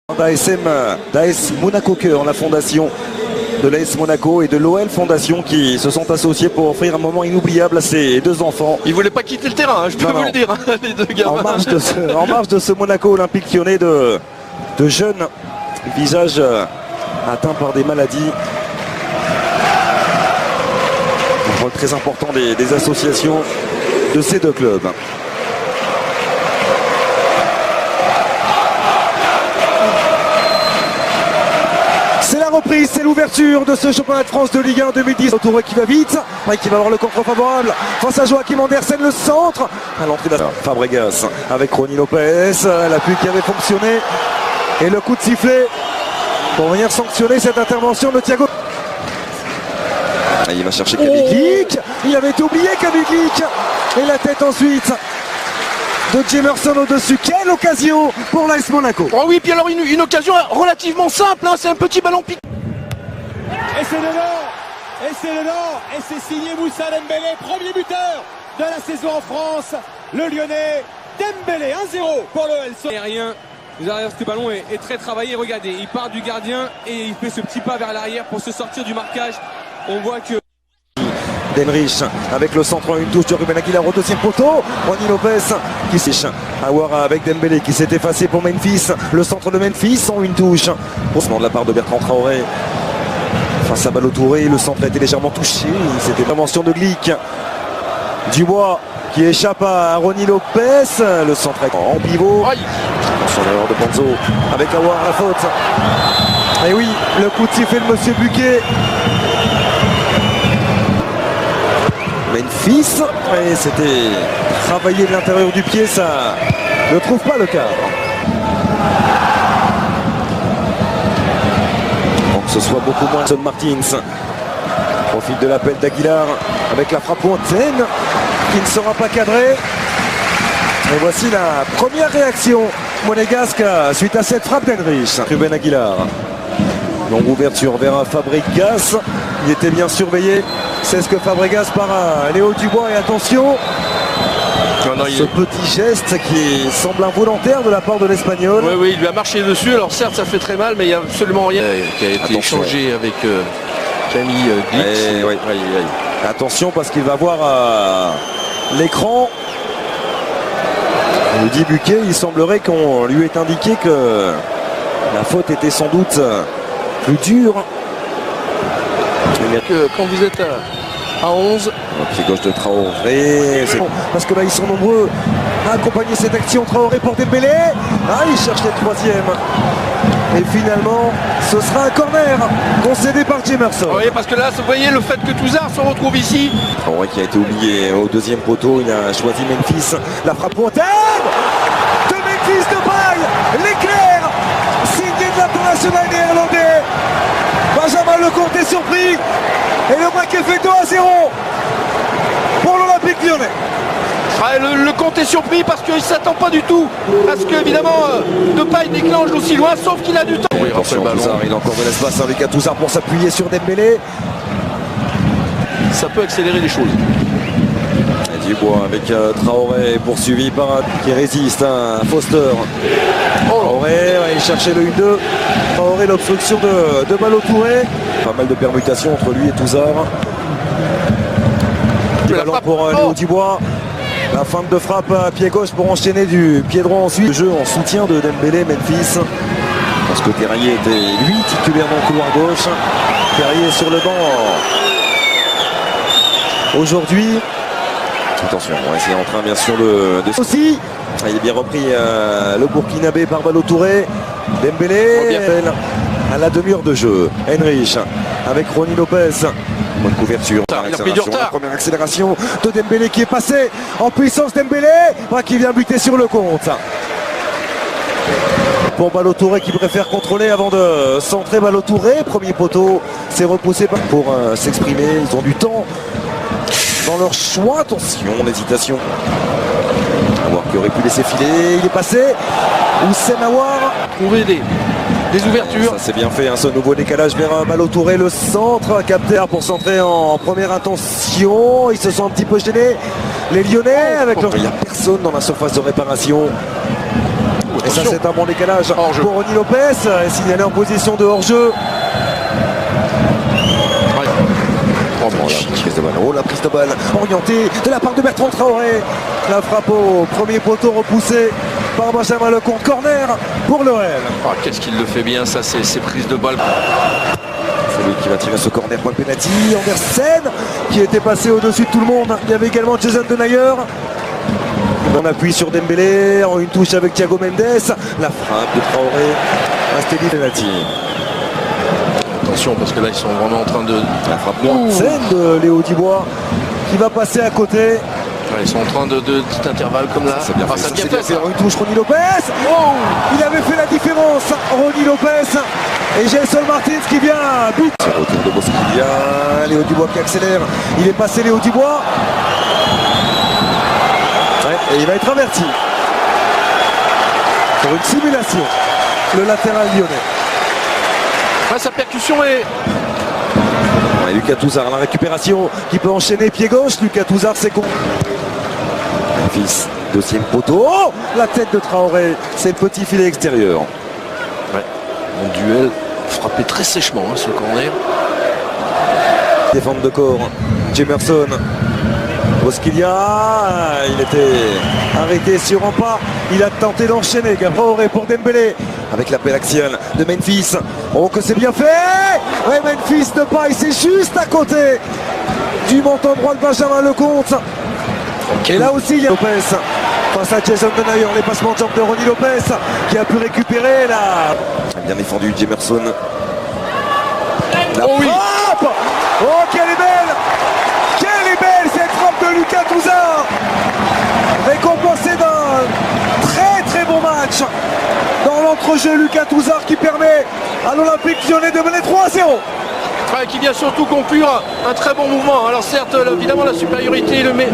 D'AS Monaco Cœur, la fondation de l'AS Monaco et de l'OL Fondation qui se sont associés pour offrir un moment inoubliable à ces deux enfants. Ils ne voulaient pas quitter le terrain, je peux vous le dire, les deux gamins. En marge de ce Monaco Olympique Lyonnais de jeunes visages atteints par des maladies. Un rôle très important des associations de ces deux clubs. C'est la reprise, c'est l'ouverture de ce championnat de France de Ligue 1 2010. Touré qui va vite, qui va avoir le contre favorable face à Joachim Andersen, le centre à l'entrée de Fabregas avec Ronny Lopez, l'appui qui avait fonctionné et le coup de sifflet pour venir sanctionner cette intervention de Thiago. Il va chercher Kaviglic, il avait oublié Kaviglic et la tête ensuite de Jemerson au-dessus. Quelle occasion pour l'AS Monaco. Oh oui, puis alors une occasion relativement simple, hein, c'est un petit ballon piqué. Et c'est dedans, et c'est signé Moussa Dembélé, premier buteur de la saison en France. Le Lyonnais, Dembélé, 1-0 pour le Aérien, derrière ce ballon est très travaillé, regardez, il part du gardien et il fait ce petit pas vers l'arrière pour se sortir du marquage. On voit que Denrich avec le centre en une touche de Ruben Aguilar au deuxième poteau. Ronny Lopez qui sèche. Awara avec Dembélé qui s'est effacé pour Memphis. Le centre de Memphis en une touche. Pour de la part de Bertrand Traoré. Face à Ballo-Touré, le centre a été légèrement touché. C'était la mention de Glick. Dubois qui échappe à Ronny Lopez. Le centre est en pivot. Sur l'erreur de Bonzo avec Awara la faute. Et oui, le coup de sifflet de Monsieur Buquet. Memphis, et c'était travaillé de l'intérieur du pied, ça ne trouve pas le cadre. Donc ce soit beaucoup moins. Son Martins profite de l'appel d'Aguilar avec la frappe lointaine qui ne sera pas cadrée. Et voici la première réaction monégasque suite à cette frappe d'Henrich. Ruben Aguilar. Longue ouverture vers Fabregas. Il était bien surveillé. C'est ce que Fabregas part à Léo Dubois. Et attention, ce petit geste qui semble involontaire de la part de l'Espagnol. Oui, il lui a marché dessus. Alors certes, ça fait très mal, mais il n'y a absolument rien qui a été échangé avec Camille Glick. Attention parce qu'il va voir l'écran. On lui dit Buquet, il semblerait qu'on lui ait indiqué que la faute était sans doute plus dure. Quand vous êtes à 11, pied gauche de Traoré, c'est bon, parce que là ils sont nombreux à accompagner cette action. Traoré pour Dembélé, il cherche le troisième et finalement ce sera un corner concédé par Jemerson. Oui, parce que là vous voyez le fait que Touzard se retrouve ici. Traoré qui a été oublié au deuxième poteau, il a choisi Memphis, la frappe lointaine de Memphis de Paille, l'éclair signé de l'international néerlandais. Benjamin Lecomte est surpris et le braquet fait 2-0 pour l'Olympique Lyonnais. Le compte est surpris parce qu'il ne s'attend pas du tout à ce que évidemment Depay déclenche aussi loin, sauf qu'il a du temps. Oui, attention, Touzard, il a encore de l'espace avec Touzard pour s'appuyer sur Dembélé. Ça peut accélérer les choses. Et Dubois avec Traoré poursuivi par qui résiste à Foster. Traoré, il cherchait le 1-2. Traoré, l'obstruction de Ballo-Touré. Pas mal de permutations entre lui et Touzard. Du ballon pour Léo Dubois. La feinte de frappe à pied gauche pour enchaîner du pied droit ensuite. Le jeu en soutien de Dembélé, Memphis. Parce que Terrier était lui titulaire dans le couloir gauche. Terrier sur le banc aujourd'hui. Attention, c'est en train bien sûr de... Aussi, il est bien repris le Burkinabé par Ballo-Touré. Dembélé à la demi-heure de jeu. Henrich avec Ronny Lopez. Bonne couverture. La première accélération de Dembélé qui est passé en puissance. Dembélé qui vient buter sur le compte. Pour Ballo-Touré qui préfère contrôler avant de centrer. Ballo-Touré, premier poteau, c'est repoussé pour s'exprimer. Ils ont du temps dans leur choix. Attention, l'hésitation. Awar qui aurait pu laisser filer, il est passé. Houssem Awar. Trouver des ouvertures. Ça c'est bien fait, ce nouveau décalage vers Ballo-Touré, le centre, capté pour centrer en première intention. Ils se sont un petit peu gênés, les Lyonnais, avec leur... Il n'y a personne dans la surface de réparation. Et ça, attention. c'est un bon décalage Hors-jeu. pour Ronny Lopez, signalé en position de hors-jeu. Oh, La magnifique. prise de balle. Oh, la prise de balle orientée de la part de Bertrand Traoré. La frappe au premier poteau repoussée par Benjamin Lecomte. Corner pour l'OL. Ah, qu'est-ce qu'il le fait bien, ça, ces prises de balle. C'est lui qui va tirer ce corner pour le penalty. Andersen qui était passé au-dessus de tout le monde. Il y avait également Jason Denayer. On appuie sur Dembélé en une touche avec Thiago Mendes. La frappe de Traoré. C'était penalty. Attention, parce que là, ils sont vraiment en train de... La frappe scène de Léo Dubois qui va passer à côté. Ouais, ils sont en train de petit intervalle comme là. C'est bien Ah, fait, ça ça, bien c'est fait, bien fait. ça. Une touche Ronny Lopez. Oh, il avait fait la différence, Ronny Lopez. Et Gelson Martins qui vient but. C'est le retour de Bosquilla. Léo Dubois qui accélère. Il est passé Léo Dubois. Ouais, et il va être averti. Pour une simulation. Le latéral lyonnais. Ouais, sa percussion est... Ouais, Lucas Touzard, la récupération qui peut enchaîner pied gauche. Lucas Touzard, c'est con. Memphis, deuxième poteau. Oh, la tête de Traoré. C'est le petit filet extérieur. Ouais, mon duel frappé très sèchement, hein, ce corner. Défense de corps. Jemerson. Bosquilla. Il était arrêté sur un pas. Il a tenté d'enchaîner. Traoré pour Dembélé. Avec l'appel axial de Memphis. Oh, que c'est bien fait. Ouais, Memphis de paille, c'est juste à côté du menton droit de Benjamin Lecomte. Et là aussi, il y a Lopez face à Jason Denayer, les passements de jambes de Ronny Lopez qui a pu récupérer là. Bien défendu, Jemerson. La Oh oui. frappe. Oh, qu'elle est belle. Quelle est belle cette frappe de Lucas Touzard. Récompensée d'un très bon match. Dans l'entrejeu, Lucas Touzard qui permet à l'Olympique Lyonnais de mener 3-0. Ouais, qui vient surtout conclure un très bon mouvement. Alors certes, évidemment, la supériorité le met.